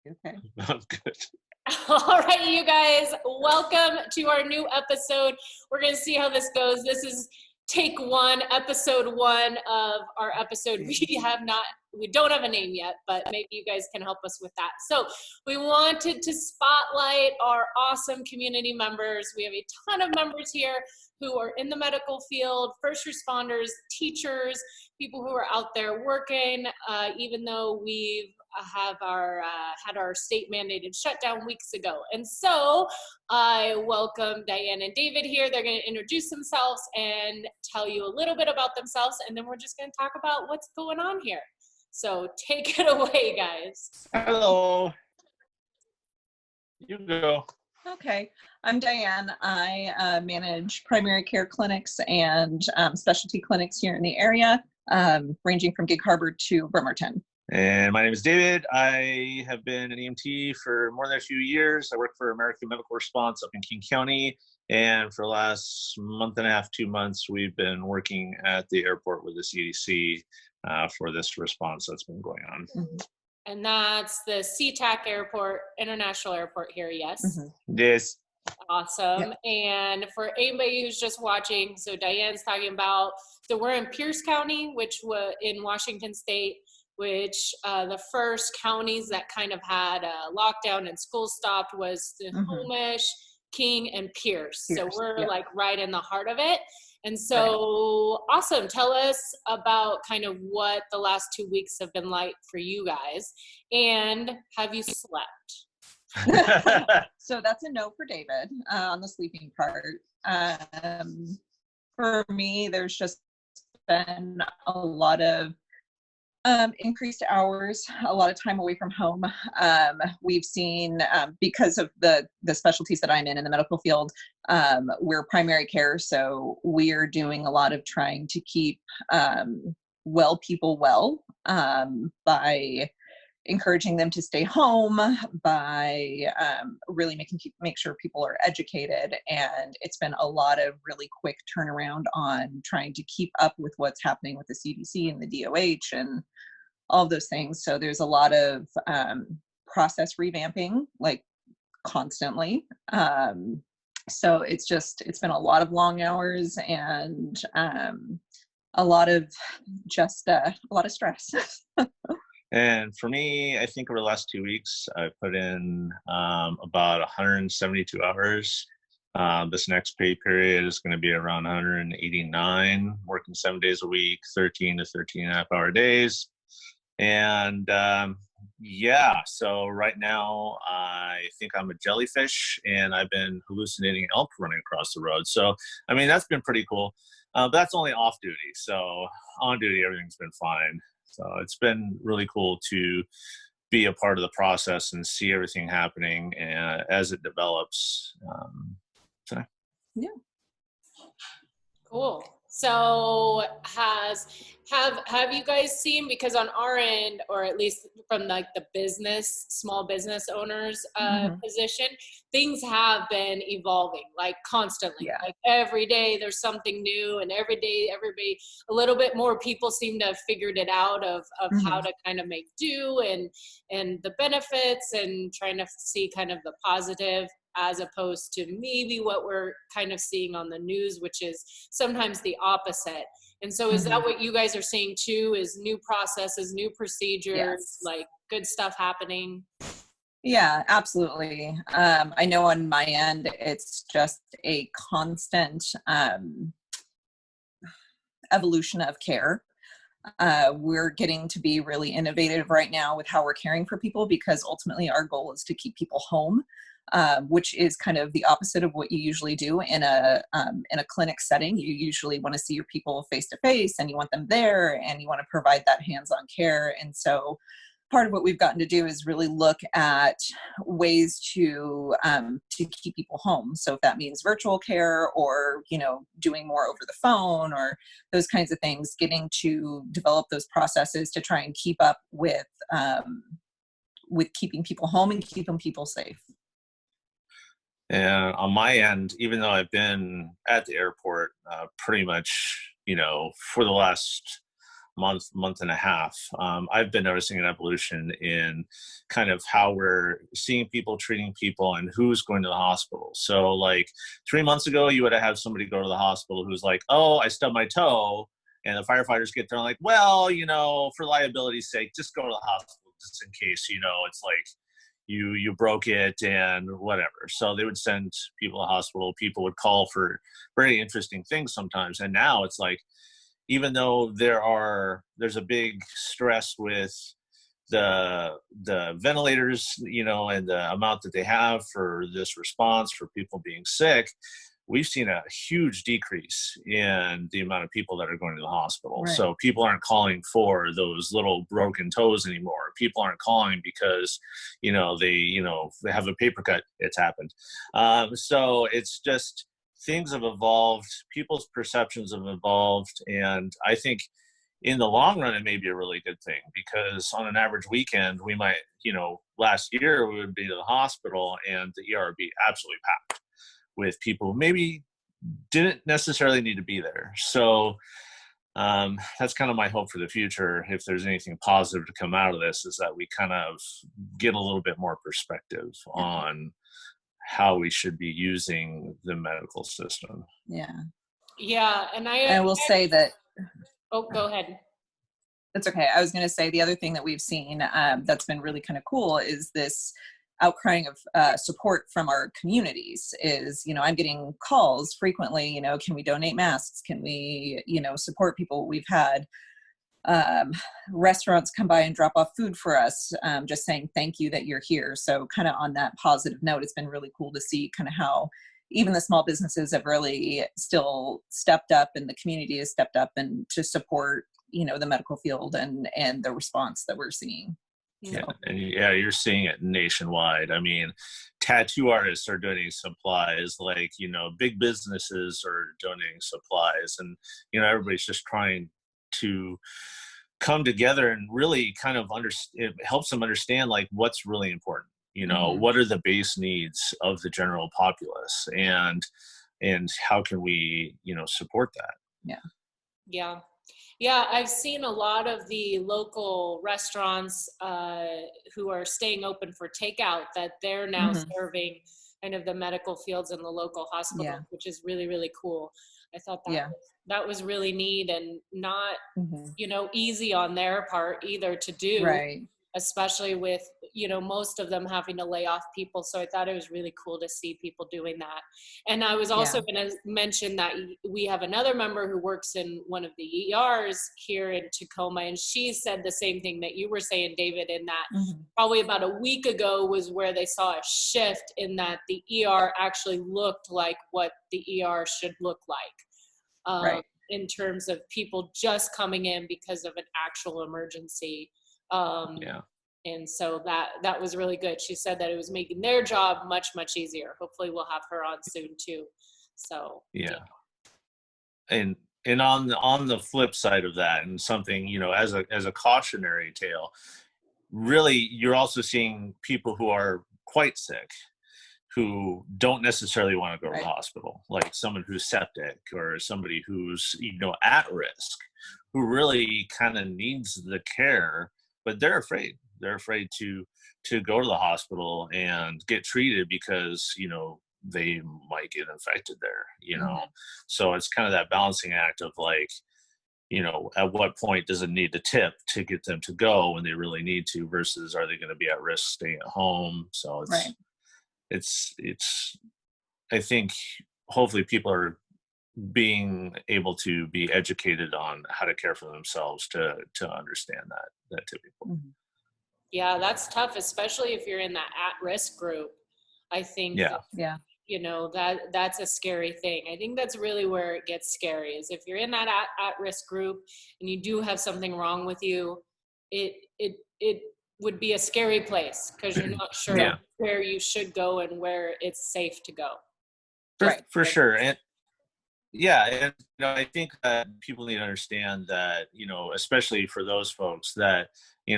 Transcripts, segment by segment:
Okay. That's good. All right, you guys, welcome to our new episode. We're going to see how this goes. This is take one, episode one of our episode. We don't have a name yet, but maybe you guys can help us with that. So we wanted to spotlight our awesome community members. We have a ton of members here who are in the medical field, first responders, teachers, people who are out there working, even though we've had our state mandated shutdown weeks ago. And so I welcome Diane and David here. They're going to introduce themselves and tell you a little bit about themselves, and then we're just going to talk about what's going on here. So take it away, guys. Hello. You go. Okay. I'm Diane. I manage primary care clinics and specialty clinics here in the area, ranging from Gig Harbor to Bremerton. And my name is David. I have been an EMT for more than a few years. I work for American Medical Response up in King County. And for the last month and a half, 2 months, we've been working at the airport with the CDC for this response that's been going on. Mm-hmm. And that's the SeaTac Airport, International Airport here, yes? Mm-hmm. Yes. Awesome. Yep. And for anybody who's just watching, so Diane's talking about, so we're in Pierce County, which was in Washington State, which the first counties that kind of had a lockdown and school stopped was Snohomish, King, and Pierce. So we're like right in the heart of it. And so awesome. Tell us about kind of what the last 2 weeks have been like for you guys. And have you slept? So that's a no for David on the sleeping part. For me, there's just been a lot of increased hours, a lot of time away from home. We've seen, because of the specialties that I'm in the medical field, we're primary care. So we're doing a lot of trying to keep people well by encouraging them to stay home, by really make sure people are educated. And it's been a lot of really quick turnaround on trying to keep up with what's happening with the CDC and the DOH and all of those things. So there's a lot of process revamping, like constantly. So it's been a lot of long hours and a lot of stress. And for me, I think over the last 2 weeks, I put in about 172 hours. This next pay period is going to be around 189, working 7 days a week, 13 to 13 and a half hour days. And so right now I think I'm a jellyfish and I've been hallucinating elk running across the road. So, I mean, that's been pretty cool. But that's only off duty. So on duty, everything's been fine. So it's been really cool to be a part of the process and see everything happening as it develops. Yeah. Cool. So have you guys seen, because on our end, or at least from like the small business owners position, things have been evolving like constantly. Yeah. Like every day there's something new, and every day everybody, a little bit more people seem to have figured it out of how to kind of make do and the benefits, and trying to see kind of the positive, as opposed to maybe what we're kind of seeing on the news, which is sometimes the opposite. And so is that what you guys are seeing too, is new processes, new procedures, like good stuff happening? Yeah, absolutely. I know on my end, it's just a constant evolution of care. We're getting to be really innovative right now with how we're caring for people, because ultimately our goal is to keep people home. Which is kind of the opposite of what you usually do in a clinic setting. You usually want to see your people face to face, and you want them there, and you want to provide that hands-on care. And so part of what we've gotten to do is really look at ways to keep people home. So if that means virtual care, or doing more over the phone, or those kinds of things, getting to develop those processes to try and keep up with keeping people home and keeping people safe. And on my end, even though I've been at the airport pretty much, for the last month and a half, I've been noticing an evolution in kind of how we're seeing people, treating people, and who's going to the hospital. So like 3 months ago, you would have had somebody go to the hospital who's like, oh, I stubbed my toe. And the firefighters get there and like, well, you know, for liability's sake, just go to the hospital just in case, you know, it's like you broke it and whatever. So they would send people to the hospital. People would call for very interesting things sometimes. And now it's like, even though there's a big stress with the ventilators, you know, and the amount that they have for this response for people being sick, we've seen a huge decrease in the amount of people that are going to the hospital. Right. So people aren't calling for those little broken toes anymore. People aren't calling because, you know, they have a paper cut. It's happened. So it's just, things have evolved. People's perceptions have evolved. And I think in the long run, it may be a really good thing, because on an average weekend, we might, you know, last year we would be to the hospital and the ER would be absolutely packed with people who maybe didn't necessarily need to be there. So that's kind of my hope for the future. If there's anything positive to come out of this, is that we kind of get a little bit more perspective on how we should be using the medical system. Yeah. And I will say that. Oh, go ahead. That's okay. I was going to say the other thing that we've seen that's been really kind of cool is this outcrying of support from our communities. Is, you know, I'm getting calls frequently, you know, can we donate masks? Can we, you know, support people? We've had restaurants come by and drop off food for us, just saying thank you that you're here. So kind of on that positive note, it's been really cool to see kind of how even the small businesses have really still stepped up, and the community has stepped up and to support, you know, the medical field and the response that we're seeing. Yeah, and you're seeing it nationwide. I mean, tattoo artists are donating supplies, like, you know, big businesses are donating supplies, and, you know, everybody's just trying to come together and really kind of it helps them understand like what's really important. You know, what are the base needs of the general populace, and how can we, you know, support that? Yeah, I've seen a lot of the local restaurants who are staying open for takeout, that they're now serving kind of the medical fields in the local hospital, which is really, really cool. I thought that was really neat, and not, you know, easy on their part either to do. Right. Especially with, you know, most of them having to lay off people. So I thought it was really cool to see people doing that. And I was also going to mention that we have another member who works in one of the ERs here in Tacoma, and she said the same thing that you were saying, David, in that probably about a week ago was where they saw a shift in that the ER actually looked like what the ER should look like, in terms of people just coming in because of an actual emergency. And so that was really good. She said that it was making their job much, much easier. Hopefully we'll have her on soon too. So and on the flip side of that, and something, you know, as a cautionary tale, really, you're also seeing people who are quite sick who don't necessarily want to go to the hospital, like someone who's septic or somebody who's, you know, at risk, who really kind of needs the care, but they're afraid to go to the hospital and get treated because, you know, they might get infected there, you know. So it's kind of that balancing act of like, you know, at what point does it need to tip to get them to go when they really need to, versus are they going to be at risk staying at home? So it's I think hopefully people are being able to be educated on how to care for themselves to understand that typically. Yeah, that's tough, especially if you're in that at-risk group. I think you know, that's a scary thing. I think that's really where it gets scary, is if you're in that at-risk group and you do have something wrong with you, it would be a scary place, because you're not sure where you should go and where it's safe to go. For sure. And and you know, I think that people need to understand that, you know, especially for those folks that,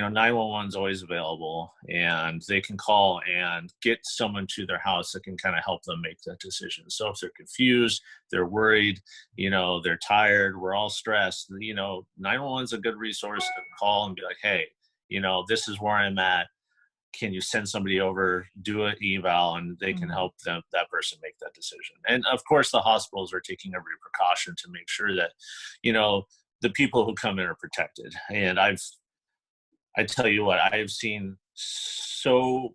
911 is always available, and they can call and get someone to their house that can kind of help them make that decision. So if they're confused, they're worried, they're tired, we're all stressed, 911 is a good resource to call and be like, hey, this is where I'm at. Can you send somebody over, do an eval, and they can help that person make that decision. And of course, the hospitals are taking every precaution to make sure that, the people who come in are protected. And I tell you what, I have seen to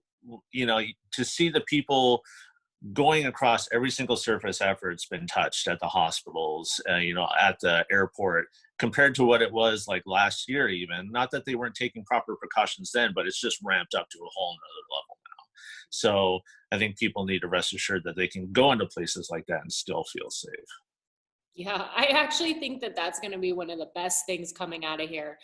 see the people going across every single surface after it's been touched at the hospitals, at the airport, compared to what it was like last year even. Not that they weren't taking proper precautions then, but it's just ramped up to a whole nother level now. So I think people need to rest assured that they can go into places like that and still feel safe. Yeah, I actually think that that's going to be one of the best things coming out of here,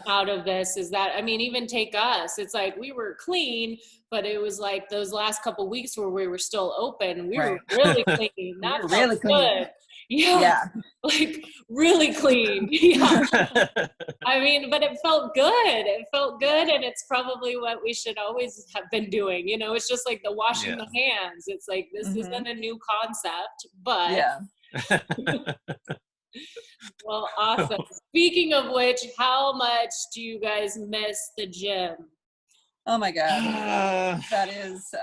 out of this, is that, even take us, it's like we were clean, but it was like those last couple of weeks where we were still open, we were really clean. That felt really good. Yeah. Like really clean. Yeah. But it felt good. It felt good. And it's probably what we should always have been doing. It's just like the washing the hands. It's like, this isn't a new concept, but well, awesome. Speaking of which, how much do you guys miss the gym? Oh my God. That is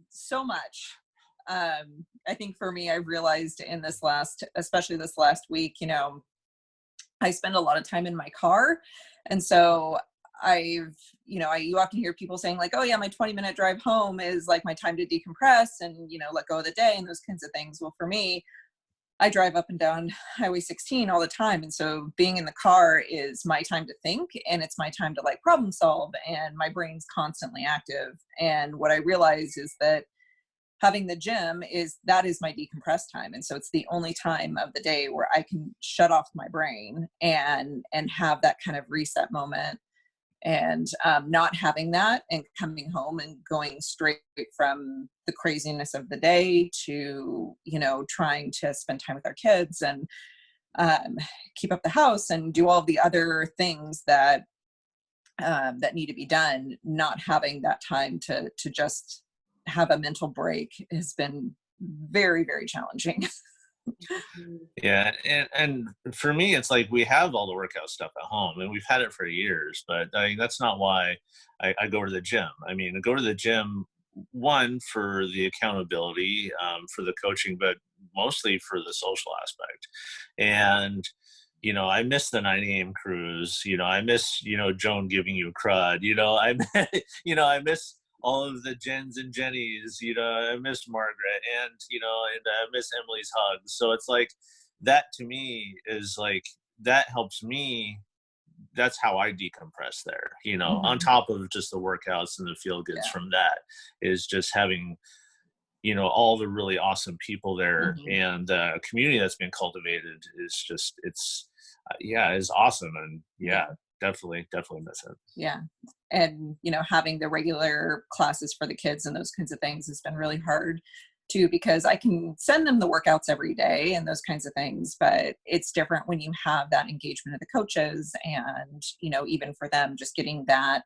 so much. I think for me, I realized in especially this last week, I spend a lot of time in my car. And so you often hear people saying like, oh yeah, my 20-minute drive home is like my time to decompress and, let go of the day and those kinds of things. Well, for me, I drive up and down Highway 16 all the time. And so being in the car is my time to think, and it's my time to like problem solve, and my brain's constantly active. And what I realize is that having the gym is my decompress time. And so it's the only time of the day where I can shut off my brain and have that kind of reset moment. And not having that and coming home and going straight from the craziness of the day to, trying to spend time with our kids and keep up the house and do all the other things that need to be done, not having that time to just have a mental break has been very, very challenging. Yeah. And for me, it's like we have all the workout stuff at home and we've had it for years, but that's not why I go to the gym. I go to the gym, one, for the accountability, for the coaching, but mostly for the social aspect. And, I miss the 9 a.m. cruise, I miss, Joan giving you crud, I miss all of the Jens and Jennies, I miss Margaret and I miss Emily's hugs. So it's like, that to me is like, that helps me. That's how I decompress there, on top of just the workouts and the feel goods from that, is just having, all the really awesome people there and the community that's been cultivated is just, it's awesome. And definitely miss it. Yeah. And, having the regular classes for the kids and those kinds of things has been really hard too, because I can send them the workouts every day and those kinds of things, but it's different when you have that engagement of the coaches and, even for them, just getting that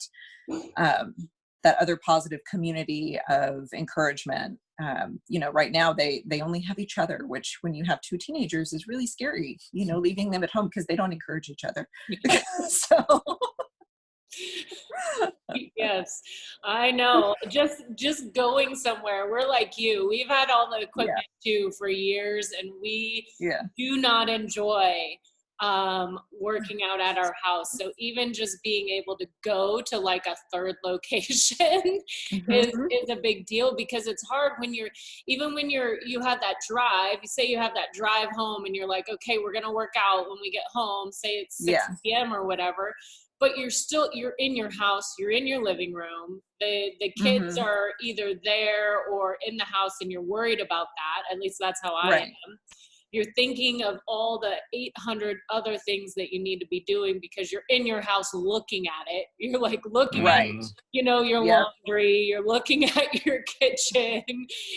other positive community of encouragement. Right now they only have each other, which when you have 2 teenagers is really scary, leaving them at home because they don't encourage each other. So yes, I know. Just going somewhere. We're like you. We've had all the equipment too for years, and we do not enjoy working out at our house. So even just being able to go to like a third location is a big deal, because it's hard when you have that drive, you say you have that drive home and you're like, okay, we're going to work out when we get home, say it's 6 p.m. or whatever, but you're in your house, you're in your living room, the kids are either there or in the house, and you're worried about that. At least that's how I am. you're thinking of all the 800 other things that you need to be doing because you're in your house looking at it. You're like looking at, you know, your laundry, you're looking at your kitchen,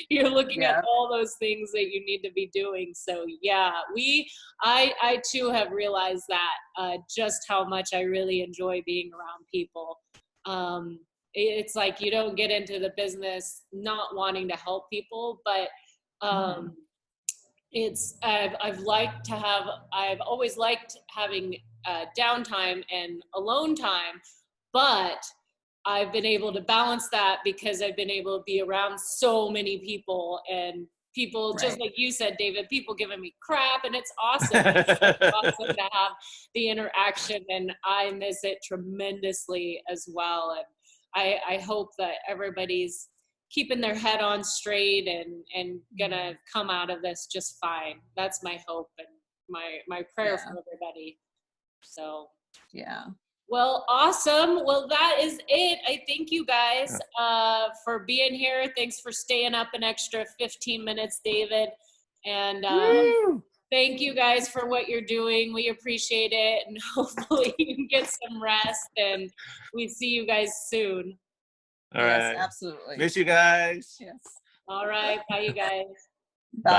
you're looking at all those things that you need to be doing. So yeah, I too have realized that just how much I really enjoy being around people. It's like you don't get into the business not wanting to help people, but I've always liked having downtime and alone time, but I've been able to balance that because I've been able to be around so many people, and people, just like you said, David, people giving me crap, and it's awesome. It's awesome to have the interaction, and I miss it tremendously as well. And I hope that everybody's keeping their head on straight and gonna come out of this just fine. That's my hope and my prayer for everybody. So yeah. Well, awesome. Well, that is it. I thank you guys for being here. Thanks for staying up an extra 15 minutes, David. And thank you guys for what you're doing. We appreciate it. And hopefully you can get some rest, and we see you guys soon. All right. Yes, absolutely. Miss you guys. Yes. All right. Bye, you guys. Bye.